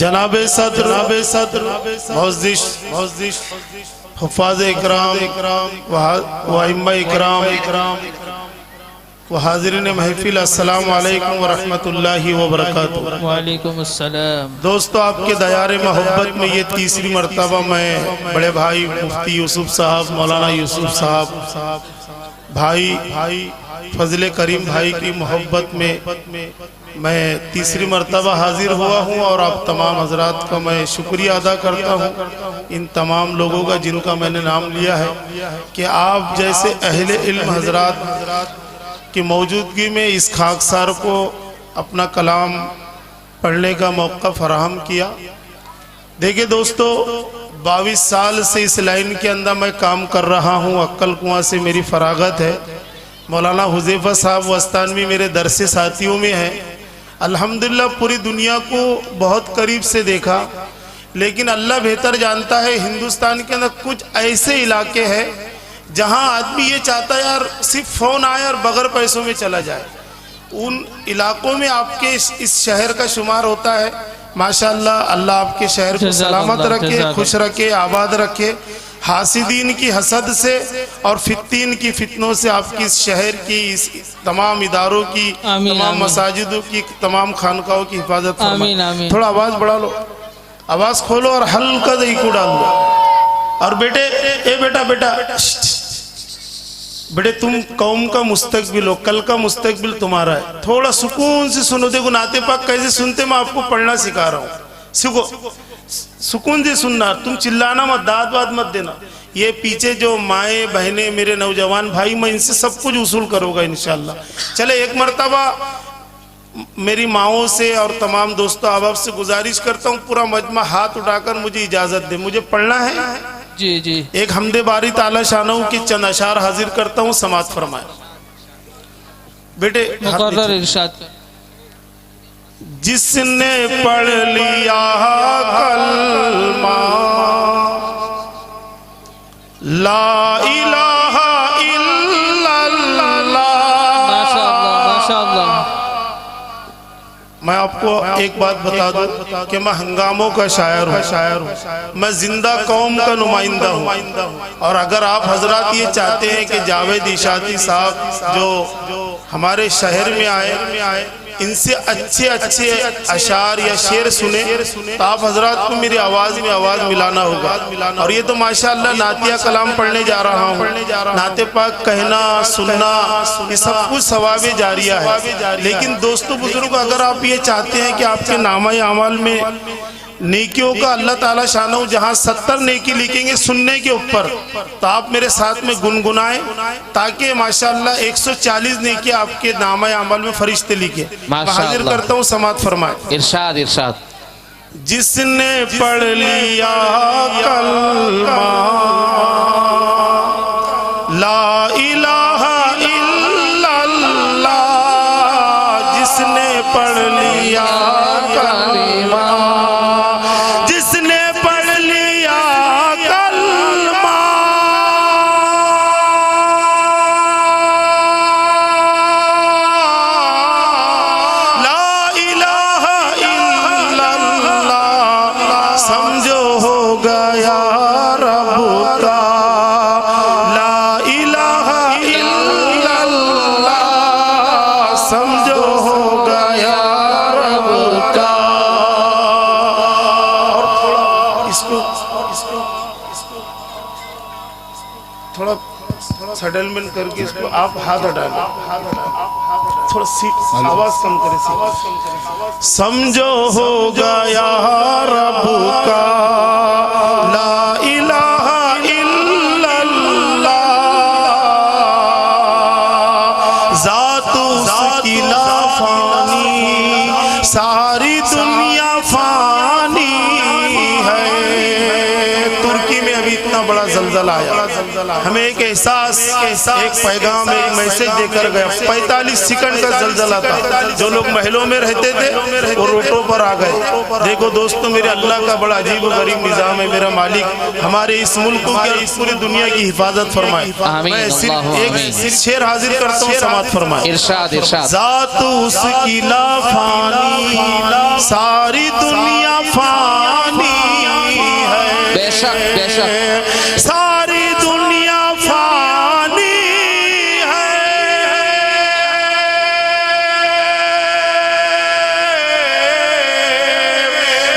जनाब सदर मोअज़्ज़िज़ हुफ़ाज़ इकराम व इम्मा इकराम व हाज़िरीन महफ़िल, अस्सलामु अलैकुम व रहमतुल्लाहि व बरकातुहू। वालेकुम अस्सलाम। दोस्तों, आपके दयारे मोहब्बत में ये तीसरी मरतबा मैं बड़े भाई मुफ्ती यूसुफ साहब, मौलाना यूसुफ साहब, भाई फजले करीम भाई की मोहब्बत में मैं तीसरी मरतबा हाजिर हुआ हूँ और आप तमाम हजरात का मैं शुक्रिया अदा करता हूँ, इन तमाम लोगों का जिनका मैंने नाम लिया है कि आप जैसे अहले इल्म हजरात की मौजूदगी में इस खाकसार को अपना कलाम पढ़ने का मौका फराहम किया। देखिए दोस्तों, 22 साल से इस लाइन के अंदर मैं काम कर रहा हूँ। अक्कल कुआं से मेरी फरागत है। मौलाना हुज़ैफा साहब वस्तानवी मेरे दरसे साथियों में हैं। अल्हम्दुलिल्लाह पूरी दुनिया को बहुत करीब से देखा, लेकिन अल्लाह बेहतर जानता है हिंदुस्तान के अंदर कुछ ऐसे इलाके हैं जहां आदमी ये चाहता है यार सिर्फ फ़ोन आए और बगैर पैसों में चला जाए। उन इलाकों में आपके इस शहर का शुमार होता है। माशाअल्लाह, अल्लाह आपके शहर को सलामत रखे, खुश रखे, आबाद रखे, हासिदीन की हसद से और फित्तीन की फितनों से आपकी इस शहर की, इस तमाम इदारों की, तमाम मसाजिदों की, तमाम खानकाओं की हिफाजत फरमाए। थोड़ा आवाज़ बढ़ा लो, आवाज़ खोलो और हल्का दही को डाल दो। और बेटे, ए बेटा बेटा बेटे, तुम कौम का मुस्तकबिल हो, कल का मुस्तकबिल तुम्हारा है। थोड़ा सुकून से सुनो। देखो नाते पाक कैसे सुनते, मैं आपको पढ़ना सिखा रहा हूँ। सीखो, सुकून से सुनना, तुम चिल्लाना मत, दाद वाद मत देना। ये पीछे जो माए बहनें, मेरे नौजवान भाई, मैं इनसे सब कुछ वसूल करूँगा इंशाल्लाह। चले, एक मरतबा मेरी माओं से और तमाम दोस्तों अहबाब से गुजारिश करता हूँ, पूरा मजमा हाथ उठाकर मुझे इजाज़त दे, मुझे पढ़ना है। जी जी। एक हमदे बारी ताला शानहू की चंद अशार हाजिर करता हूँ, समात फरमाए। बेटे मुकर्रर इरशाद। जिसने पढ़ लिया कलमा ला इलाहा इल्लल्लाह। माशाअल्लाह माशाअल्लाह। मैं आपको एक बात बता दूं कि मैं हंगामों का शायर हूँ, मैं जिंदा कौम का नुमाइंदा हूँ। और अगर आप हजरात ये चाहते हैं कि जावेद इशाती साहब जो हमारे शहर में आए, इनसे अच्छे अच्छे अशार या शेर सुने, तो आप हजरात को मेरी आवाज़ में आवाज़ मिलाना होगा। और ये तो माशाअल्लाह नातिया कलाम पढ़ने जा रहा हूँ। नाते पाक कहना, सुनना, ये सब कुछ सवाबे जारिया है। लेकिन दोस्तों बुजुर्ग, अगर आप ये चाहते हैं कि आपके नामा अमाल में नेकियों का अल्लाह ताला शानहू जहाँ 70 नेकी लिखेंगे सुनने के ऊपर, तो आप मेरे साथ में गुनगुनाएं, ताकि माशाअल्लाह 140 नेकी आपके नामा अमल में फरिश्ते लिखे। हाजिर करता हूँ, समात फरमाए। इरशाद इरशाद। जिसने पढ़ लिया कलमा ला इलाहा इल्लल्लाह, जिसने पढ़ लिया कलमा, समझो हो गया रब का ला इलाहा इल्लल्लाह, समझो हो गया रब का। और इसको थोड़ा सेटलमेंट करके इसको आप हाथ हटाना, थोड़ा आवाज कम करें। समझो हो गया रब का ला इलाहा इल्लल्लाह, ज़ातु उसकी ला फानी, सारी दुनिया फानी है। तुर्की में अभी इतना बड़ा ज़ल्ज़ला आया। हमें एक एहसास, एक पैगाम, एक मैसेज देकर गया। 45 सेकंड का जलजला था। जो लोग महलों में रहते थे वो रोडों पर आ गए। देखो दोस्तों, मेरे अल्लाह का बड़ा अजीब और गरीब निज़ाम है। मेरा मालिक हमारे इस मुल्क को और इस पूरी दुनिया की हिफाजत फरमाए। मैं सिर्फ एक शेर हाजिर करता हूँ, समात फरमाए। इरशाद इरशाद। जात उसकी लाफानी, सारी दुनिया फानी है। बेशक बेशक। सारी दुनिया फानी है।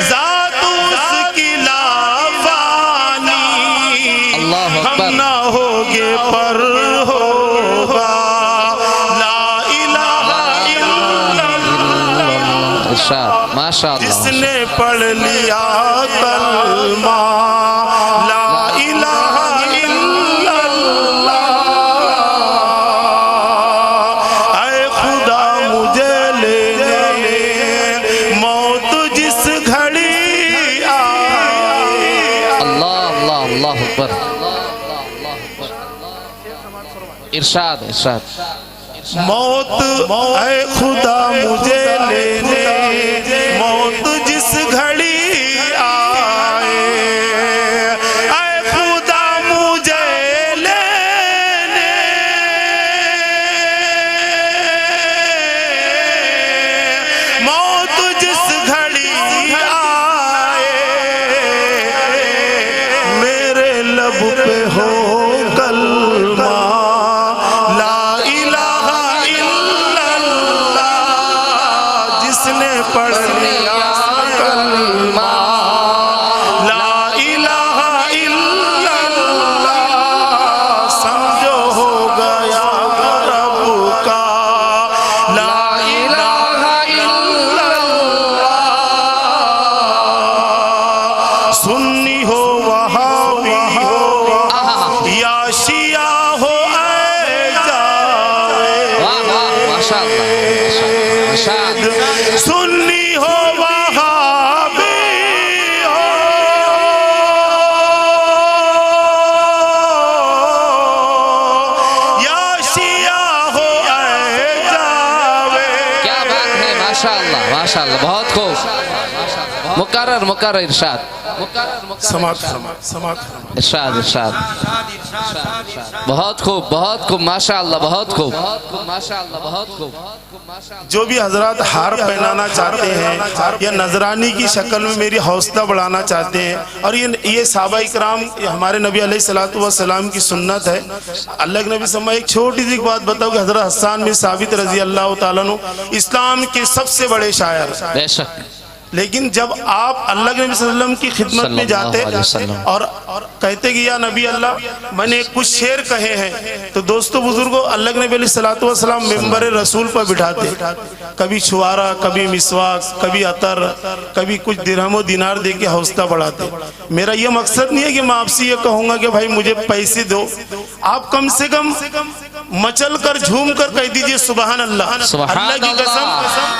जात उसकी लाफानी, अल्लाह हम अकबर। ना होगे पर होगा ला इलाहा इल्लल्लाह। इरशाद माशाअल्लाह। जिसने पढ़ लिया कलमा ला इलाहा इल्लल्लाह। ऐ खुदा मुझे ले ले मौत जिस घड़ी आए। अल्लाह अल्लाह अल्लाह अकबर। इरशाद इरशाद। मौत ऐ खुदा मुझे ले ले मौत जिस घड़ी आए। ऐ खुदा मुझे लेने मौत जिस घड़ी आए। मेरे लब पे हो कलमा ला इलाहा इल्लल्लाह। जिसने पढ़ लिया कलमा ला इलाहा इल्लल्लाह, समझो हो गया रब का ला इलाहा इल्लल्लाह। सुन्नी हो वहाबी हो या शिया हो ऐ जाए। वाह वाह माशाअल्लाह माशाअल्लाह। सुन्नी हो वहाबी हो या शिया हो ऐ जावे। क्या बात है माशाअल्लाह माशाअल्लाह। बहुत खूब। मुकर्रर मुकर्रर। इरशाद समात इरशाद इरशाद। बहुत खूब माशाअल्लाह। बहुत खूब माशाअल्लाह। बहुत खूब। जो भी हजरात हार पहनाना चाहते हैं या नजरानी की शक्ल में मेरी हौसला बढ़ाना चाहते हैं, और ये साहबा इकराम हमारे नबी अलैहिस्सलातु वस्सलाम की सुन्नत है। अल्लाह के नबी सल्लल्लाहु अलैहि वसल्लम एक छोटी सी बात बताओ कि हजरत हसन बिन साबित रजी अल्लाह ताला अन्हु इस्लाम के सबसे बड़े शायर। बेशक। लेकिन जब आप अल्लाह के नबी सल्लल्लाहु अलैहि वसल्लम की खिदमत में जाते और कहते कि या नबी अल्लाह, मैंने कुछ शेर कहे हैं, तो दोस्तों बुजुर्गों, अल्लाह के नबी सल्लल्लाहु अलैहि वसल्लम मिंबर रसूल पर बिठाते, कभी छुआरा, कभी मिसवाक, कभी अतर, कभी कुछ दिरहम दिनार दे के हौसला बढ़ाते। मेरा ये मकसद नहीं है कि मैं आपसे ये कहूँगा कि भाई मुझे पैसे दो। आप कम से कम मचल कर झूम कर कह दीजिए सुबहान अल्लाह। अल्लाह की कसम,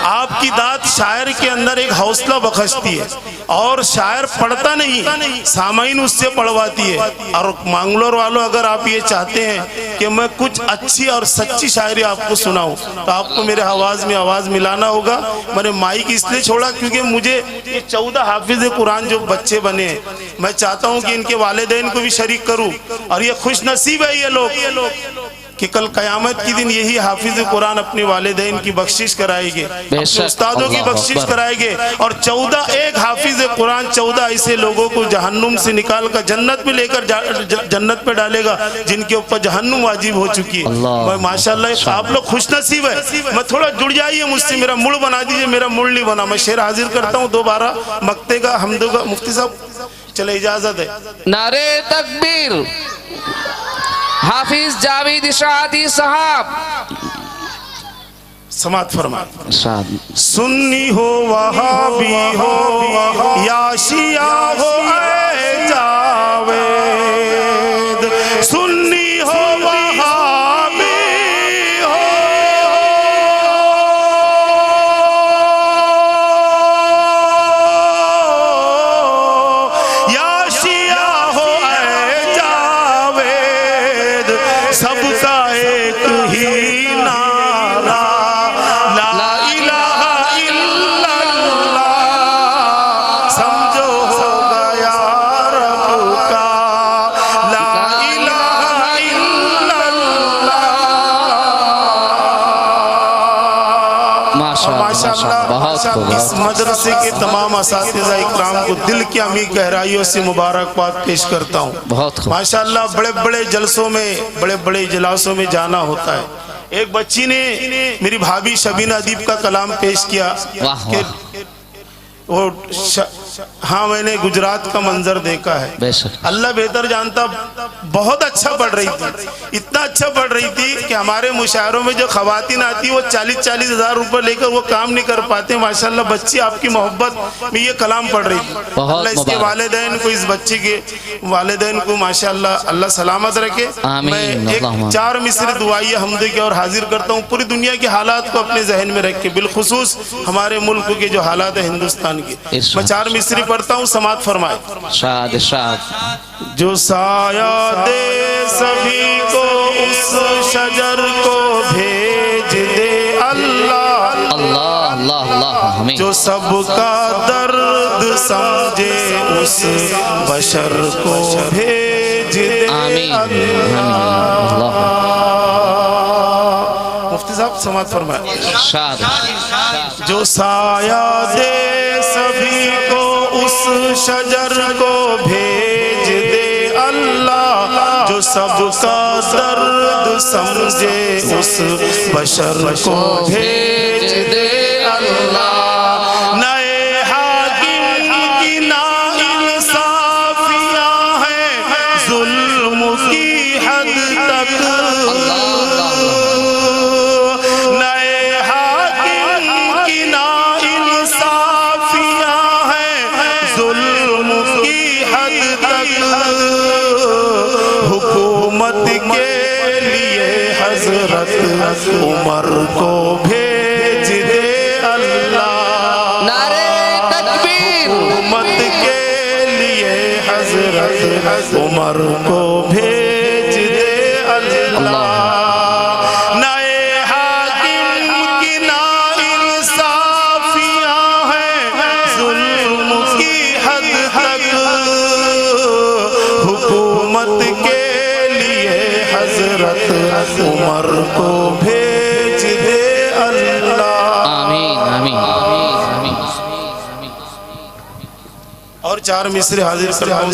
आपकी दात शायर के अंदर एक हौसला बख्शती है, और शायर पढ़ता नहीं, सामाइन उससे पढ़वाती है। और मांगलोर वालों, अगर आप ये चाहते हैं कि मैं कुछ अच्छी और सच्ची शायरी आपको सुनाऊं, तो आपको मेरे आवाज में आवाज मिलाना होगा। मैंने माइक इसलिए छोड़ा क्योंकि मुझे ये 14 हाफिज कुरान जो बच्चे बने हैं, मैं चाहता हूं कि इनके वालिदैन को भी शरीक करूं। और ये खुश नसीब है ये लोग कि कल कयामत के दिन यही हाफिज कुरान अपने वालिदैन की बख्शिश कराएंगे, उस्तादों की बख्शिश कराएंगे। और 14 एक हाफिज कुरान 14 ऐसे लोगों को जहन्नुम से निकाल कर जन्नत में लेकर जन्नत पे डालेगा जिनके ऊपर जहन्नुम वाजिब हो चुकी है। माशाल्लाह आप लोग खुश नसीब है। मैं थोड़ा जुड़ जाइए मुझसे, मेरा मूड बना दीजिए। मेरा मूड नहीं बना। मैं शेर हाजिर करता हूँ दोबारा मक्ते का हमदो का। मुफ्ती साहब चले, इजाजत है। नारे तकबीर। हाफिज जावेद इशराती साहब। समात फरमा। सुन्नी हो वहाबी हो या शिया हो ऐ जावेद। सुन्नी हो वहाबी हो या शिया हो ऐ जावेद। माशाअल्लाह इस मदरसे के तमाम असातिज़ा इकराम को दिल की अमी गहराइयों से मुबारकबाद पेश करता हूँ। बहुत माशाअल्लाह बड़े बड़े जलसों में, बड़े बड़े इजलासों में जाना होता है। एक बच्ची ने मेरी भाभी शबीना अदीब का कलाम पेश किया कि वो हाँ मैंने गुजरात का मंजर देखा है। अल्लाह बेहतर जानता, बहुत अच्छा पढ़ रही थी, इतना अच्छा पढ़ रही थी कि हमारे मुशायरों में जो खवातीन आती वो 40-40 हज़ार रुपए लेकर वो काम नहीं कर पाते। माशाल्लाह बच्ची आपकी मोहब्बत में ये कलाम पढ़ रही थी। अल्लाह इसके वालिदैन को, इस बच्ची के वालिदैन को माशाल्लाह अल्लाह सलामत रखे। मैं एक 4 मिसरे दुआइया हमदे के और हाजिर करता हूँ। पूरी दुनिया के हालात को अपने जहन में रख के, बिलखुसूस हमारे मुल्क के जो हालात है हिंदुस्तान के, मैं 4 मिसरी पढ़ता हूँ, समात फरमाए। शाद शाद। जो साया दे सभी को उस शजर को भेज दे अल्लाह, अल्लाह अल्लाह अल्लाह। जो सबका दर्द समझे उस बशर को भेज दे अल्लाह। मुफ्ती साहब समात फरमाए। शाद। जो साया दे सभी को उस शजर को भेज दे अल्लाह, जो सबका दर्द समझे उस बशर को भेज दे अल्लाह। नए हाकिम की नाइंसाफियां हैं जुल्म की हद तक, उमर को भेज दे अल्लाह। नारे तकबीर। हुकूमत के लिए हजरत उमर को भेज दे अल्लाह। नए हाकिम की नाइंसाफियां हैं जुल्म की हद तक, हुकूमत के लिए हजरत उमर को भेज दे अल्लाह। आमीन आमीन आमीन। और 4 मिसरे हाजिर करता हूँ।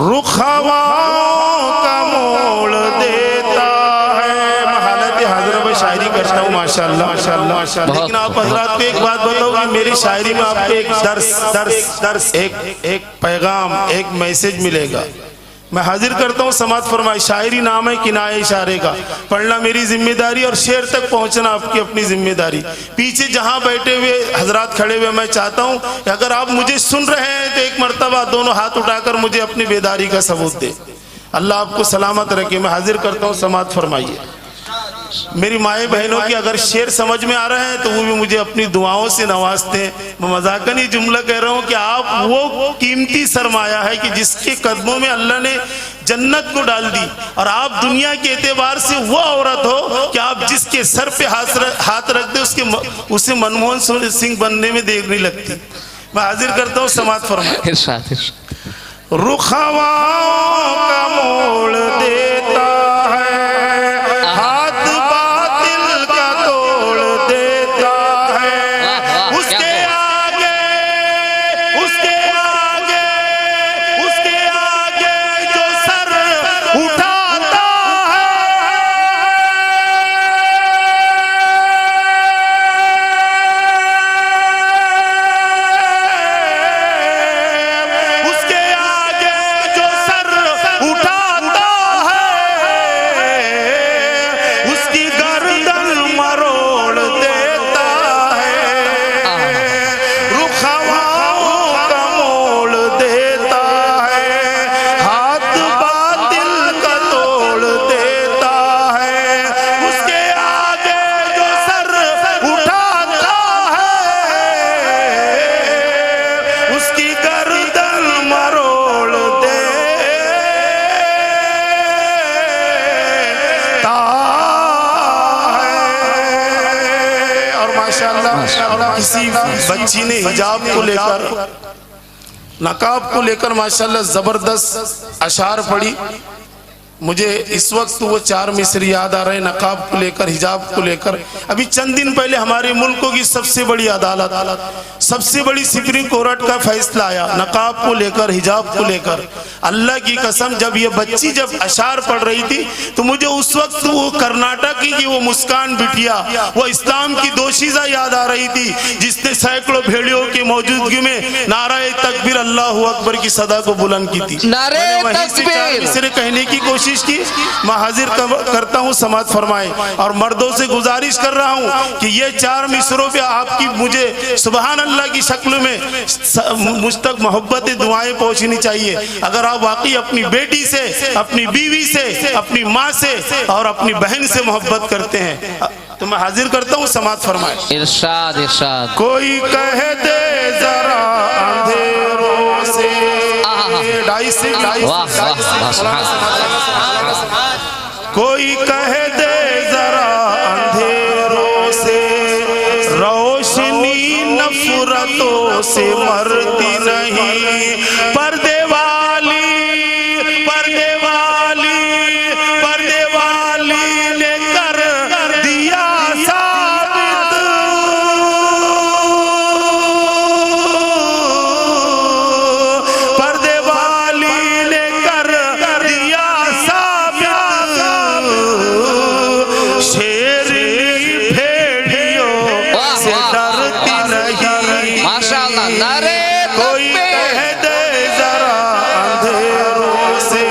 रुख हवाओं का मोड़ देता है। मैं हालत हाजिर में शायरी करता हूँ माशाअल्लाह माशाअल्लाह माशाअल्लाह। लेकिन आप हजरात को एक बात बताओ कि मेरी शायरी में आपको एक दर्स एक पैगाम, एक मैसेज मिलेगा। मैं हाजिर करता हूँ, समात फरमाए। शायरी नाम है किनाए इशारे का, पढ़ना मेरी जिम्मेदारी और शेर तक पहुँचना आपकी अपनी जिम्मेदारी। पीछे जहाँ बैठे हुए हजरात खड़े हुए, मैं चाहता हूँ कि अगर आप मुझे सुन रहे हैं तो एक मर्तबा दोनों हाथ उठाकर मुझे अपनी बेदारी का सबूत दे। अल्लाह आपको सलामत रखे। मैं हाजिर करता हूँ, समात फरमाइए। मेरी माए बहनों की अगर शेर समझ में आ रहे हैं तो वो भी मुझे अपनी दुआओं से नवाजते हैं। मैं मजाकन ही जुमला कह रहा हूँ कि आप वो कीमती सरमाया है कि जिसके कदमों में अल्लाह ने जन्नत को डाल दी, और आप दुनिया के एतबार से वो औरत हो कि आप जिसके सर पे हाथ रख दे उसे मनमोहन सिंह बनने में देर नहीं लगती। मैं हाजिर करता हूँ, समात फरमाए। रुख हवाओं का मोड़ देता है, हाथ बातिल का तोड़ देता है। उसके आगे जो सर उठाता है, उसके आगे जो सर उठाता है, उसकी गर्दन मरोड़ देता है। रुख हवाओं का मोड़ देता है, हाथ बातिल का तोड़ देता है। उसके आगे जो सर उठाता है, उसकी गर्दन मरोड़ देता है। और माशाअल्लाह किसी बच्ची ने हिजाब को लेकर, नकाब को लेकर माशाअल्लाह जबरदस्त अशार पढ़ी। मुझे इस वक्त वो चार मिस्र याद आ रहे, नकाब को लेकर, हिजाब को लेकर। अभी चंद दिन पहले हमारे मुल्कों की सबसे बड़ी अदालत, सबसे बड़ी सुप्रीम कोर्ट का फैसला आया नकाब को लेकर, हिजाब को लेकर। अल्लाह की कसम, जब ये बच्ची जब अशार पढ़ रही थी तो मुझे उस वक्त वो कर्नाटक की वो मुस्कान बिटिया, वो इस्लाम की दोशीजा याद आ रही थी, जिसने सैकड़ों भेड़ियों की मौजूदगी में नाराए तकबीर अल्लाह अकबर की सदा को बुलंद की थी। नारे तकबीर कहने की कोशिश की। मैं हाजिर करता हूँ, समाज फरमाए। और मर्दों से गुजारिश कर रहा हूँ कि ये चार मिसरों पे आपकी मुझे सुबहान अल्लाह की शक्ल में मुझ तक मोहब्बत दुआएं पहुँचनी चाहिए। अगर आप वाकई अपनी बेटी से, अपनी बीवी से, अपनी माँ से और अपनी बहन से मोहब्बत करते हैं तो मैं हाजिर करता हूँ, समाज फरमाए। इरशाद इरशाद। कोई कह दे जरा अंधेरों से, कोई कह दे जरा अंधेरों से, रोशनी नफरतों से मरती नहीं। पर्दे वाली, पर्दे वाली, पर्दे वाली ने कर दिया साबित, पर्दे वाली ने कर दिया साबित, शेरनी भेड़ियों से डरती नहीं। माशाअल्लाह। नारे कोई कह दे जरा अंधेरों से,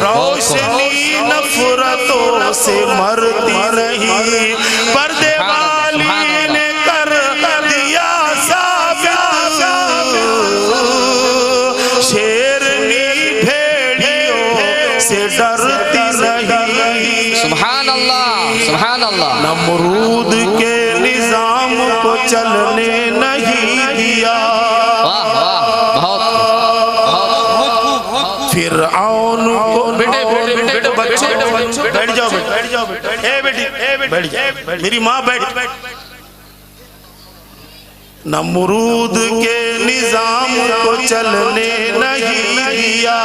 रोशनी नफरतों से मरती नहीं। पर्दे वाली ने कर दिया साबित, शेरनी भेड़ियों से डरती नहीं। सुभान अल्लाह सुभान अल्लाह। नमरूद के निजाम को चलने नहीं दिया, वाह वाह, बहुत फिरऔन को। बेटे बच्चे बैठ जाओ, बैठ जाओ, ए बेटी बैठ जाओ, मेरी माँ बैठ। नमरूद के निजाम को चलने नहीं दिया।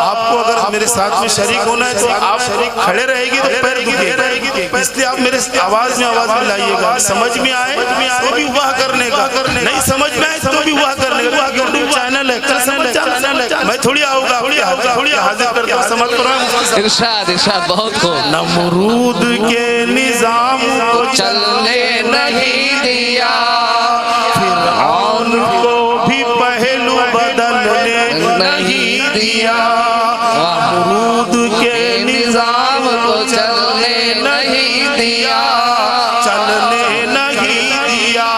आपको अगर मेरे साथ में शरीक होना है तो आप खड़े रहेगी तो पैर दुखेगा, इसलिए आप मेरे आवाज में लाइएगा। समझ में आए तो भी वाह करने का, नहीं समझ में आए तो भी वाह करने का। चैनल है, मैं थोड़ी आऊंगा, थोड़ी हाजिर करता हूं, समझ कर। इरशाद इरशाद, बहुत खूब। नमरूद के निजाम को चलने नहीं दिया, फिरऔन को भी पहलू बदलने नहीं दिया। नमरूद के निजाम को चलने नहीं दिया, चलने नहीं दिया।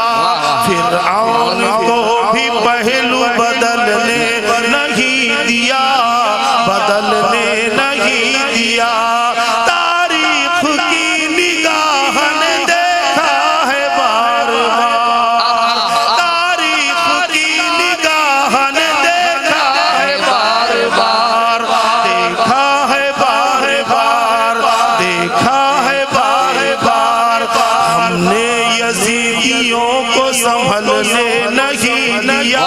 फिरऔन को भी पहलू बदलने नहीं दिया, बदलने नहीं दिया। तारीख की निगाह ने देखा है बार बार, तारीख की निगाह ने देखा है बार बार, देखा है बार बार, देखा है बार बार। हमने यजीदियों को संभलने नहीं दिया,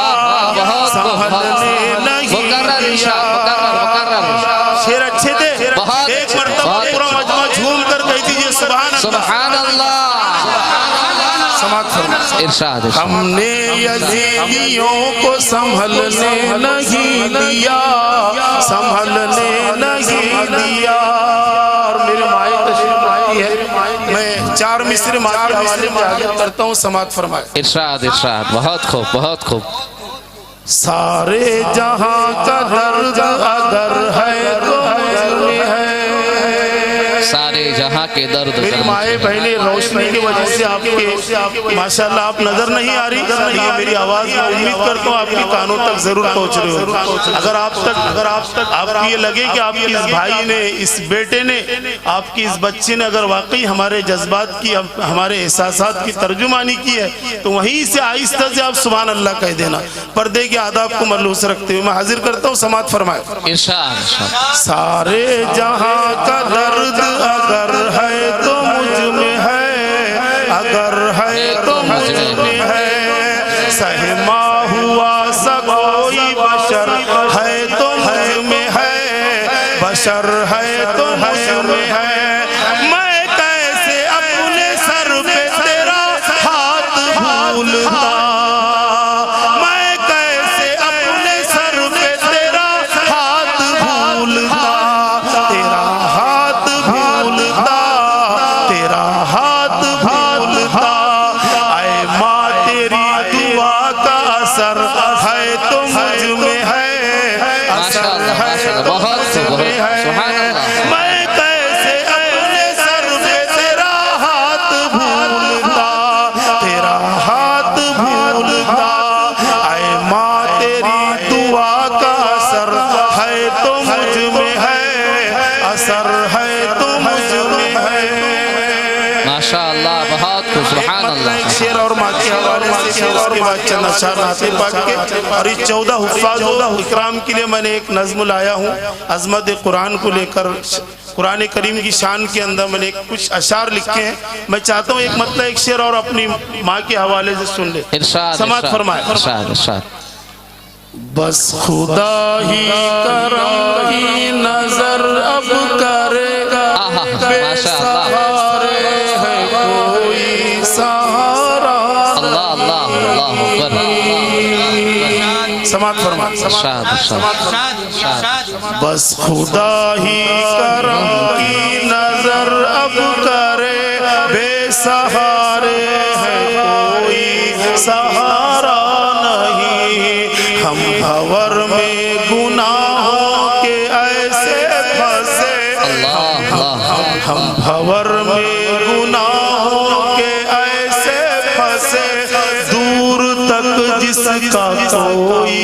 संभलने नहीं दिया। शेर अच्छे थे, एक मरतबा पूरा मजमा झूम कर कह दीजिए सुभान अल्लाह। इरशाद। हमने यजीदियों को संभलने नहीं दिया, संभलने नहीं दिया। और मेरे माए तशरीफ लाई है, मैं चार मिस्र माँ के हवाले में आगे करता हूँ, समात फरमाए। इरशाद इरशाद, बहुत खूब बहुत खूब। सारे जहां का दर्द अगर है तो मुझमें है, सारे जहां के दर्द। मेरी माए बहने, रोशनी की वजह से आपके माशाल्लाह आप नजर नहीं आ रही, ये मेरी आवाज में उम्मीद करता हूँ आपके कानों तक जरूर पहुँच रहे हो। अगर आप तक आपको ये लगे कि आपके इस भाई ने, इस बेटे ने, आपकी इस बच्चे ने अगर वाकई हमारे जज्बात की, हमारे एहसासात की तर्जुमानी की है तो वहीं से आहिस्ता से आप सुभान अल्लाह कह देना, पर्दे के आदाब को मलूस रखते हुए। मैं हाजिर करता हूँ, समात फरमाए। इरशाद। सारे जहां का दर्द अगर है तो मुझ में है, अगर है तो मुझ में है। सहमा हुआ सा कोई बशर है तो मुझ में है, बशर है तो मुझ में है, मैं कैसे अपने सर पे तेरा हाथ भूलता, मैं कैसे अपने सर पे तेरा हाथ भूलता, तेरा हाथ भूलता, तेरा हाथ भूलता। आए माँ तेरी दुआ का असर है तो मुझ में है, असर है तो मुझ में है, मैं कैसे अपने सर पे तेरा हाथ भूलता, तेरा हाथ भूलता। आए माँ तेरी दुआ का असर है तो मुझ में है, असर है तो मुझ में है। माशाअल्लाह, बहुत खूब, सुभान अल्लाह। एक शेर और माँ के हवाले से शेर, उसके बाद चंद अशआर नाते पाक के, और इस 14 हुफ़ाज़ इकराम के लिए मैंने एक नज़्म लाया हूँ अज़मत कुरान को लेकर। कुरान करीम की शान के अंदर मैंने कुछ अशार लिखे हैं, मैं चाहता हूँ एक मतलब एक शेर और अपनी माँ के हवाले से सुन ले। समाअत फरमाए। बस खुदा ही करम की नजर अब करेगा, बेसहारे है कोई सहारा। अल्लाह अल्लाह अल्लाह अकबर। समाअत फरमाए। बस खुदा ही करम की नजर अब करे, बेसहारे है कोई सहारा नहीं। हम भंवर में गुनाहों के ऐसे फंसे, हम भंवर में गुनाहों के ऐसे फंसे, दूर तक जिसका कोई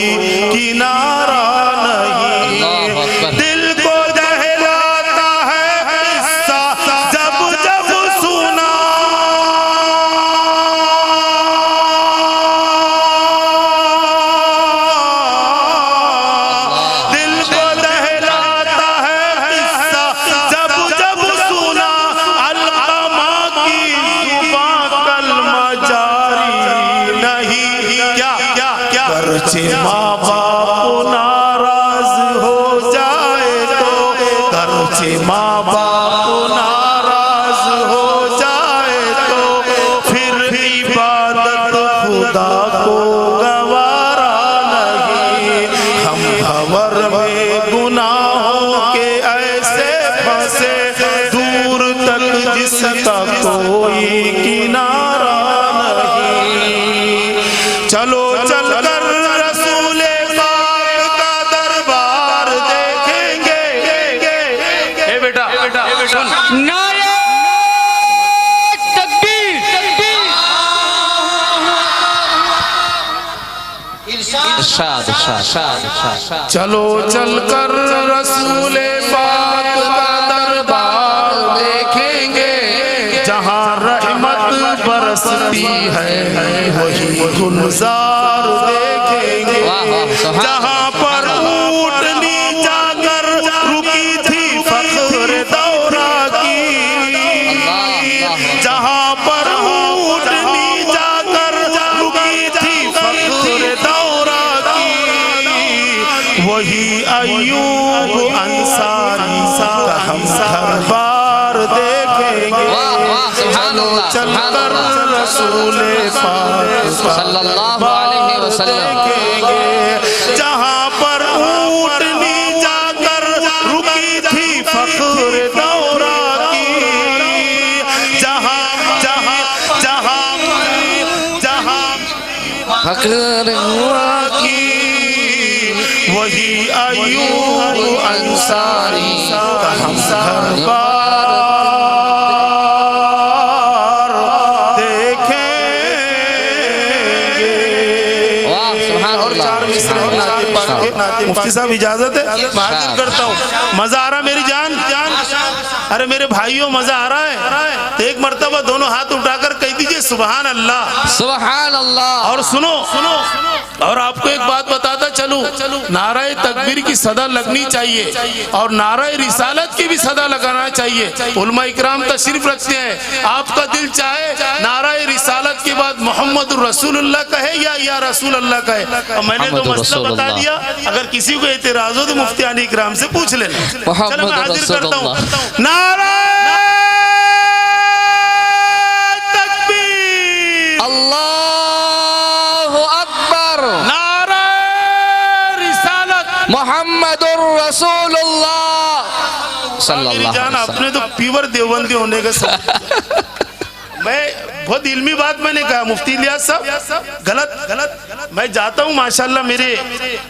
किनारा नहीं। दिल को दहलाता है किस्सा जब जब सुना, दिल को दहलाता है किस्सा जब जब सुना। अलक़मा की जुबां कलमा जारी नहीं, क्या क्या क्या करचे माँ बाप नाराज हो जाए तो, करचे माँ बाप नाराज हो जाए तो, फिर इबादत खुदा को गवारा नहीं। हम भंवर में गुनाहों के ऐसे फंसे, दूर तक जिसका कोई किनारा नहीं। चलो चल कर रसूले पाक का दरबार देखेंगे। ए बेटा सुन, नारे तकबीर। इरशाद इरशाद। चलो चल कर रसूले पाक का दरबार देखेंगे, जहाँ रहमत बरसती है वही गुलजार देखेंगे। जहाँ पर ऊँटनी जाकर रुकी थी फख्र दौरा की, जहाँ पर ऊँटनी जाकर रुकी थी फख्र दौरा की, वही अय्यूब अंसारी का हम दरबार देखेंगे। चलकर रसूले पाक सल्लल्लाहु अलैहि वसल्लम देखेंगे, जहाँ पर ऊँटनी जाकर रुकी थी फख्र दौरा की, जहाँ जहाँ जहाँ जहाँ फख्र हुआ की, वही अय्यूब अंसारी का हम दरबार देखेंगे। और चार मिसरे नाते पाक के। मुफ्ती साहब इजाजत है, हाजिर करता हूँ। मजा आ रहा मेरी जान? अरे मेरे भाइयों मजा आ रहा है तो एक मर्तबा दोनों हाथ उठाकर कह दीजिए सुभान अल्लाह, सुभान अल्लाह। और सुनो और आपको एक बात बताता चलूं, नाराए तकबीर की सदा लगनी चाहिए और नाराए रिसालत की भी सदा लगाना चाहिए। उलमा इकराम तशरीफ रखते हैं, आपका दिल चाहे नाराए रिसालत के बाद मोहम्मद रसूलुल्लाह कहे या रसूल अल्लाह कहे। और मैंने तो मसला बता दिया, अगर किसी किसी को एतराज हो तो मुफ्ती आनी इकराम से पूछ लेना। चलो मैं हाजिर करता हूँ। नारा तकबीर, अल्लाहु अकबर, नारा रिसालत, मोहम्मदुर रसूलुल्लाह सल्लल्लाहु जान। अलैहि वसल्लम। आपने तो पीवर देवबंदी होने का सब मैं बहुत इल्मी बात मैंने कहा मुफ्ती इलियास साहब, गलत मैं जाता हूँ माशाल्लाह, मेरे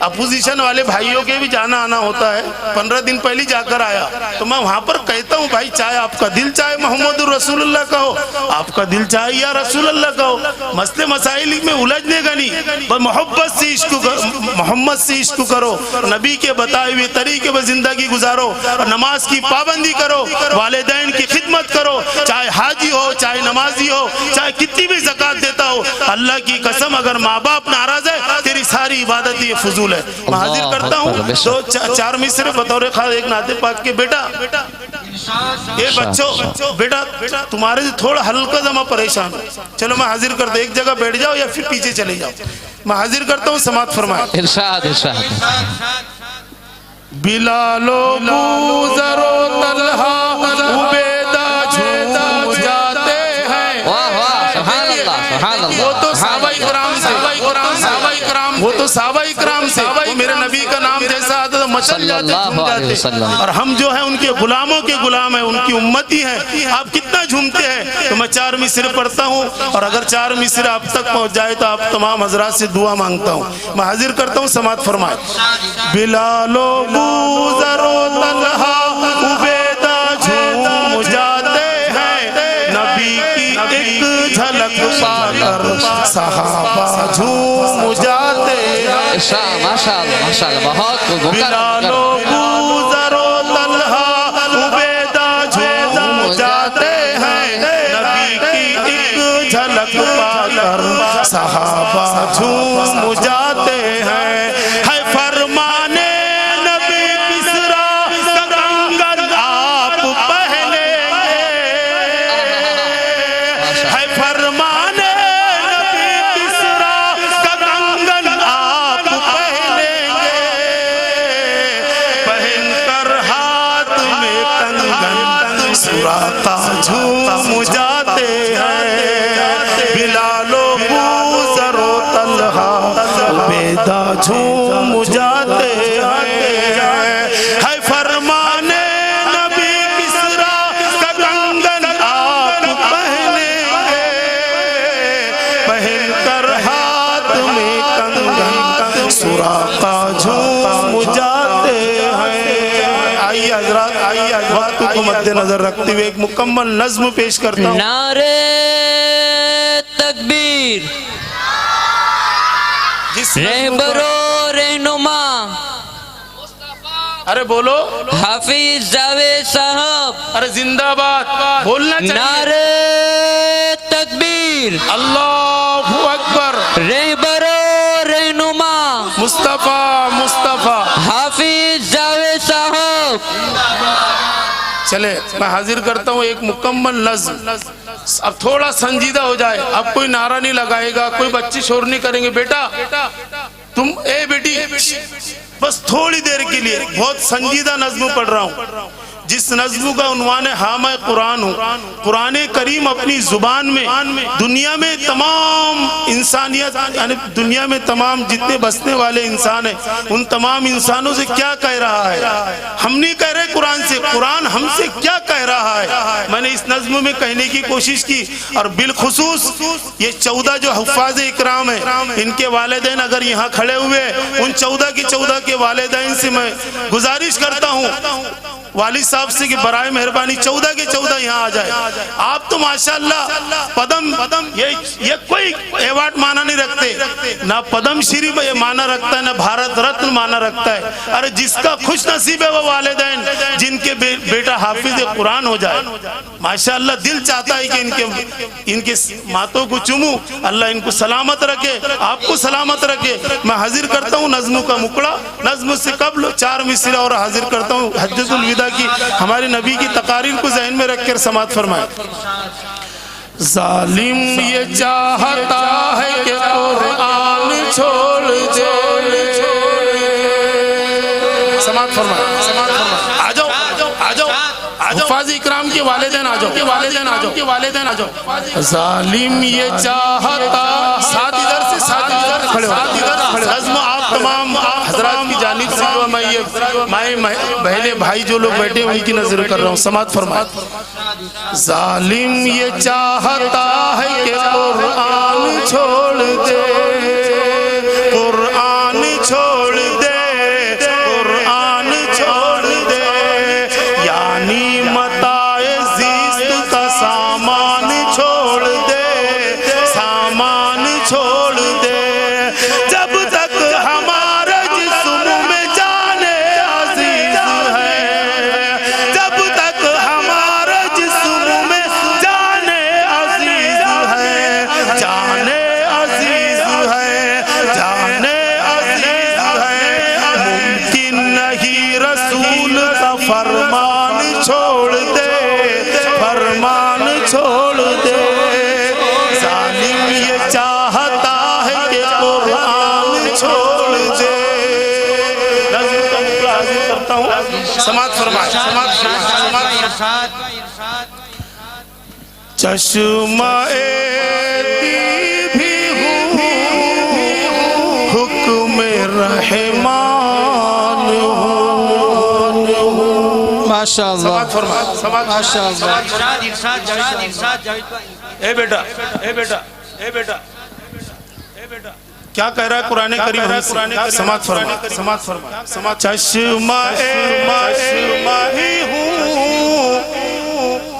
अपोजिशन वाले भाइयों के भी जाना आना होता है। 15 दिन पहले जाकर आया तो मैं वहाँ पर कहता हूँ भाई चाहे आपका दिल चाहे मोहम्मदुर रसूलुल्लाह का हो, आपका दिल चाहे या रसूलुल्लाह का हो, मसले मसाइल में उलझने का नहीं, बस मोहब्बत से इश्क करो, मोहम्मद से इश्क करो, नबी के बताए हुए तरीके पर जिंदगी गुजारो, नमाज की पाबंदी करो, वालिदैन की खिदमत करो, चाहे हाजी हो चाहे नमाजी हो, चाहे कितनी भी ज़कात देता हो, अल्लाह की कसम अगर माँ बाप नाराज है तेरी सारी इबादत ये फजूल है। मैं हाजिर करता हूँ 2-4 मिसरे बतौर खास एक नाते पाक के। बेटा ये बच्चों, बेटा तुम्हारे से थोड़ा हल्का जमा परेशान, चलो मैं हाजिर करता हूँ, एक जगह बैठ जाओ या फिर पीछे चले जाओ। मैं हाजिर करता हूँ, समात फरमाए। इरशाद इरशाद। बिलालो बूज़रो तलहा उबैदा झूम जाते हैं। वाह वाह, सुभान अल्लाह सुभान अल्लाह। वो तो साहबा इकराम से, वो तो साहबा इकराम से, वो मेरे नबी का नाम जैसा आता तो मचल जाते, झूम जाते। और हम जो है उनके गुलामों के गुलाम है, उनकी उम्मती है। आप कितना झूमते हैं। तो मैं 4 मिसरे पढ़ता हूँ और अगर 4 मिसरे आप तक पहुँच जाए तो आप तमाम हजरात से दुआ मांगता हूँ। मैं हाजिर करता हूँ, समात फरमाए। बिलालो बूज़रो तलहा उबैदा झूम जाते हैं, नबी की एक झलक पाकर सहाबा झूम जाते हैं। माशाअल्लाह माशाअल्लाह, बहुत बिलालो बूज़रो तलहा उबैदा झूम जाते हैं, नबी की एक झलक पाकर सहाबा झूम जाते हैं। है फरमाने नबी किसरा का कंगन आप पहनेंगे, है फरमाने नबी किसरा का कंगन आप पहनेंगे, पहनकर हाथ में कंगन सुराता झूम जाते हैं। बिलालो बूज़रो तलहा उबैदा झूम जाते हैं। है फरमाने नबी किसरा का कंगन आप पहनेंगे, पहनकर हाथ में कंगन सुराता झूम जाते हैं। आइए हजरात, आइए वक्त को मद्देनजर रखते हुए एक मुकम्मल नज्म पेश करता हूँ। नारे तकबीर, रहबरो रहनुमा अरे बोलो, हाफिज जावेद साहब, अरे जिंदाबाद बोलना चाहिए। नारे तकबीर, अल्लाहु अकबर, रहबरो रहनुमा मुस्तफा मुस्तफा। हाफिज जावेद साहब। चले मैं हाजिर करता हूँ एक मुकम्मल नज्म। अब थोड़ा संजीदा हो जाए, अब कोई नारा नहीं लगाएगा, कोई बच्चे शोर नहीं करेंगे। बेटा तुम ए बेटी बस थोड़ी देर के लिए बहुत संजीदा नज्म पढ़ रहा हूँ, जिस नज्म का उन्वान है हाँ मैं कुरान हूँ। कुरान करीम अपनी जुबान में दुनिया में तमाम इंसानियत यानी दुनिया में तमाम जितने बसने वाले इंसान हैं उन तमाम इंसानों से क्या कह रहा है। हम नहीं कह रहे कुरान से, कुरान हमसे क्या कह रहा है। मैंने इस नज्म में कहने की कोशिश की और बिलखुसूस ये 14 जो हुफ़ाज़ इकराम है इनके वालिदैन अगर यहाँ खड़े हुए, उन 14 के 14 के वालिदैन से मैं गुजारिश करता हूँ वालिद साहब से कि बराए मेहरबानी 14 के 14 यहाँ आ जाए। आप तो माशाल्लाह पदम ये कोई अवार्ड माना नहीं रखते, ना पद्म श्री ये माना रखता है, ना भारत रत्न माना रखता है। अरे जिसका खुश नसीब है वो वालिदैन जिनके बेटा हाफिज कुरान हो जाए। माशाल्लाह दिल चाहता है कि इनके मातों को चूमूं। अल्लाह इनको सलामत रखे, आपको सलामत रखे। मैं हाजिर करता हूँ नज्म का मुकड़ा। नज्म से कबल 4 मिसरा और हाजिर करता हूँ हज्जतुल विदा की हमारे नबी की तकारीर को ज़हन में रखकर समात फरमाए। जालिम ये चाहता है कि कुरान छोड़ दे, समाप्त फरमाए। आ जाओ आ जाओ हुफ़ाज़ इकराम के वालिदैन आ जाओ, के वालिदैन आ जाओ, के वालिदैन आ जाओ। जालिम ये चाहता, साथ इधर से, साथ इधर खड़े हो, साथ इधर खड़े। नज़्म आप तमाम हज़रात की जानिब से जो मैं ये माए बहने भाई जो लोग बैठे हैं उनकी नजर कर रहा हूँ, समाप्त फरमाए। जालिम ये चाहता है कि कुरान छोड़ दे, कुरान छोड़ दे, कुरान छोड़ दे, यानी मताए ज़िस्त का सामान छोड़ दे, सामान छोड़ दे। जब तक हमारा जिस्म में जाने अजीज है, जब तक हमारा जिस्म में जाने अजीज है, जाने अजीज है, जाने अजीज है, मुमकिन नहीं रसूल का फरमान छोड़ दे, फरमान छोड़ दे। जालिम ये चाहता है कि कुरान छोड़ दे। नज़्म का मुकरा हाजिर करता हूँ, समाप्त फरमाए, समाप्त फरमाए, समाप्त फरमाए। चश्मा-ए भी हूँ, हुक्म रहमान हूँ। माशाअल्लाह समाप्त फरमाए, समाप्त माशाअल्लाह। ए बेटा, ए बेटा, ए बेटा, ए बेटा, क्या कह रहा है कुरान करीम? समाप्त फरमाए, समाप्त फरमाए, समाप्त। चश्मा-ए ही हूँ,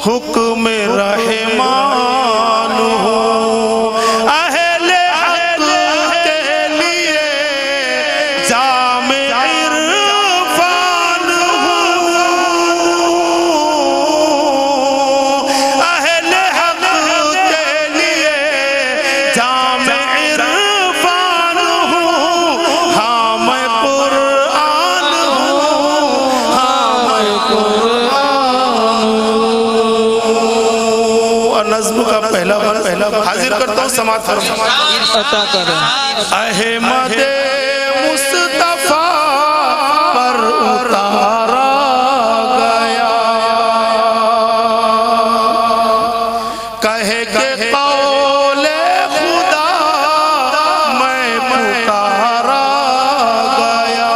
हुक्म रहमान हूँ, अहले हक के लिए जामे इरफान हूँ, अहले हक के लिए जामे इरफान हूँ। हाँ मैं कुरान हूँ, हाँ मैं नज़्म का पहला हाजिर करता हूँ, समाप्त फरमाए। अता करें। अहमद मुस्तफा पर उतारा गया, कहे के कौले खुदा मैं पुकारा गया।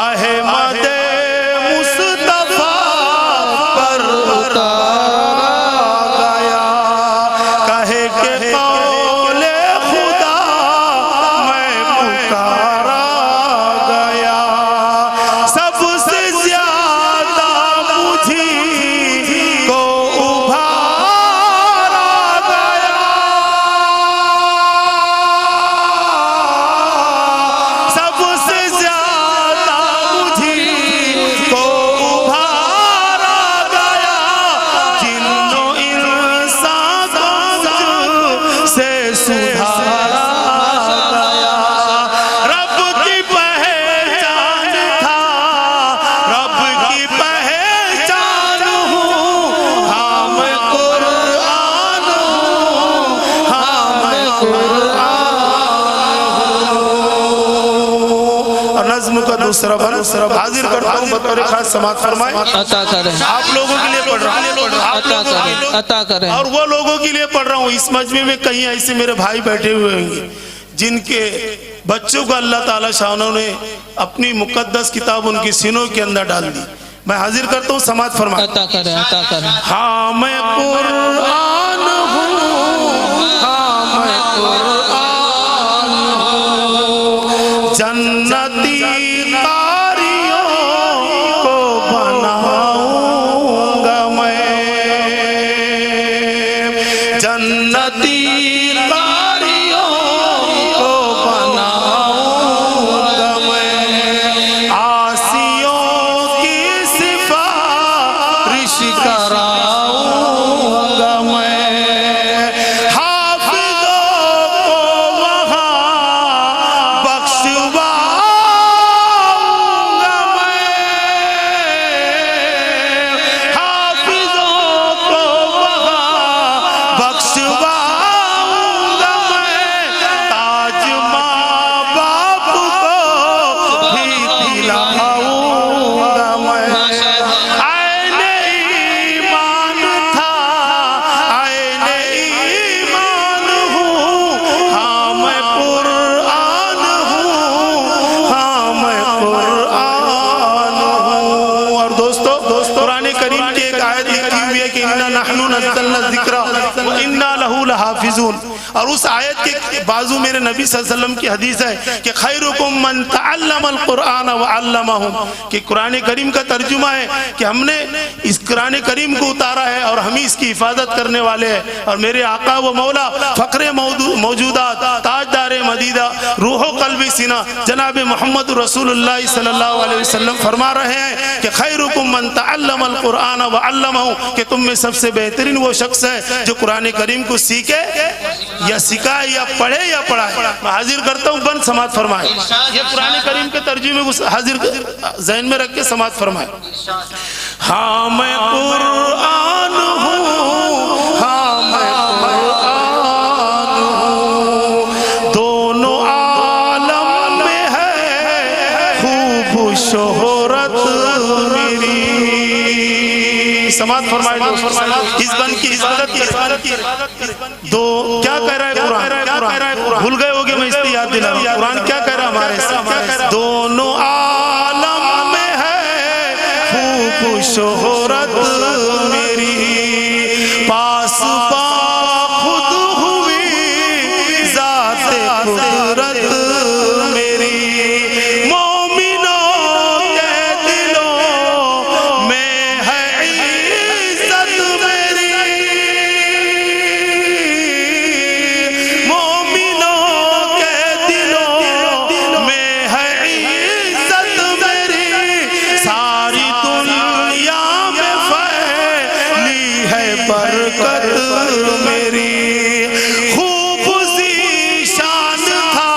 अहमद मुस्तफा पर उतारा गया, कहे के कौले खुदा मैं पुकारा गया। सबसे ज्यादा मुझी को उभारा गया, सबसे ज्यादा मुझी को उभारा गया। जिन्नो इंसान से सुधारा गया। रब की पहचान था, रब की पहचान हूँ, हाँ मैं कुरान हूँ, हाँ मैं कुरान हूँ। और नज़्म का दूसरा बन हाजिर करता हूँ बतौर खास, समाप्त फरमाए। अता करें। आप लोगों के लिए पढ़ रहा हूँ, आप अता लोगों के करें, लिए, अता करें। और वो लोगों के लिए पढ़ रहा हूँ। इस मजमे में कहीं ऐसे मेरे भाई बैठे हुए होंगे जिनके बच्चों को अल्लाह ताला शानों ने अपनी मुकद्दस किताब उनकी सीनों के अंदर डाल दी। मैं हाजिर करता हूँ, समाप्त फरमाए। अता करें, अता करें। हाँ मैं कुरान हूँ, हाँ मैं कुरान हूँ, जन्नती कारियों को बनाऊंगा मैं, जन्नती कारियों को बनाऊंगा मैं, आसियों की सिफारिश कराऊंगा मैं, हाफिजों को वहाँ बख्शवाऊंगा मैं, हाफिजों को वहाँ बख्शवाऊंगा हाफिजून। और उस आयत के बाजू मेरे नबी सल्लल्लाहु अलैहि वसल्लम की हदीस है कि खैरुकुम मन तअल्लमल कुरान व अल्लमहु, कि कुरान करीम का तर्जुमा है कि हमने इस कुरान करीम को उतारा है और हम ही इसकी हिफाजत करने वाले हैं। और मेरे आका व मौला फखरे मौजूदात ताजदार मदीदा रूहो कल्बी सीना जनाब मोहम्मद रसूलुल्लाह सल्लल्लाहु अलैहि वसल्लम फरमा रहे हैं कि खैरुकुम मन तअल्लमल कुरान व अल्लमहु, कि तुम में सबसे बेहतरीन वो शख्स है जो कुरान करीम को सीखे या सिखाए या पढ़े या पढ़ाए। मैं हाजिर करता हूँ, बंद समात फरमाए। ये कुरान करीम के तर्जुमे को हाजिर ज़हन में रख के समात फरमाए। हाँ मैं कुरान हूँ, हाँ मैं कुरान हूँ, दोनों आलम में है खूब शोहरत मेरी। समात फरमाए। इस बंद की इबादत की दो क्या कह रहा है कुरान? भूल गए होगे, मैं इसलिए याद दिला रहा हूं। कुरान क्या कह रहा है हमारे? दोनों आलम में है खूब शोहरत मेरी, पास खुद हुई जाते कुदरत मेरी, मोमिनों के दिलों में है इज्जत मेरी, मोमिनों के दिलों में है इज्जत मेरी, सारी दुनिया में फैली है बरकत मेरी। खूब ज़ीशान था,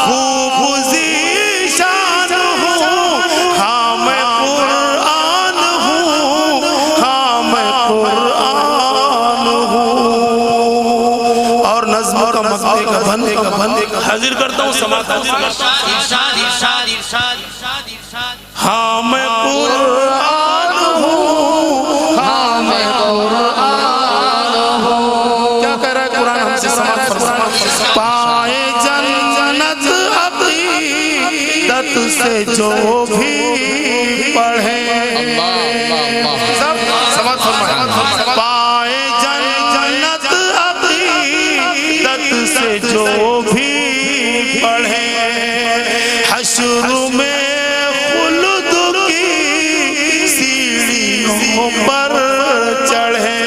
खूब ज़ीशान हूँ, हाँ मैं कुरान हूँ, हाँ मैं कुरान हूँ। और नज़्म का मसले का बंद हाजिर करता हूँ, समात हाँ मैं कुरान हूँ, हाँ मैं कुरान हूँ। क्या कह रहा है कुरान हमसे? समात फरमाए। पाए जन्नत अक़ीदत से जो भी पढ़े, सब समात फरमाए। पाए जन्नत अक़ीदत से जो भी पढ़े, हश्र में पर चढ़े,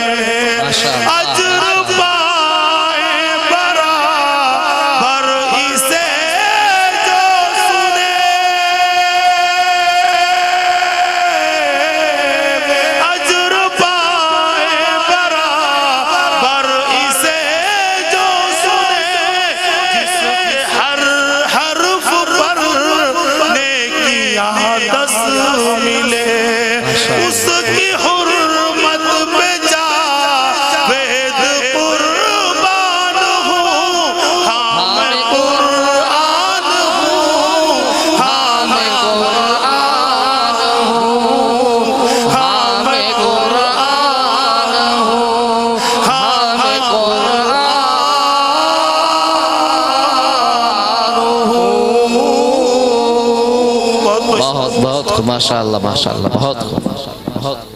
अजर पाए बराबर इसे जो सुने, अजर पाए बराबर इसे जो सुने, जिसके हर हर्फ पर नेकियां 10 मिले, उसकी हुर्मत पे जावेद कुर्बान हूँ, हाँ मैं कुरान हूँ, हाँ मैं कुरान हूँ, हाँ मैं कुरान हूँ, हाँ मैं कुरान हूँ। बहुत बहुत माशाअल्लाह माशाअल्लाह, बहुत खूब।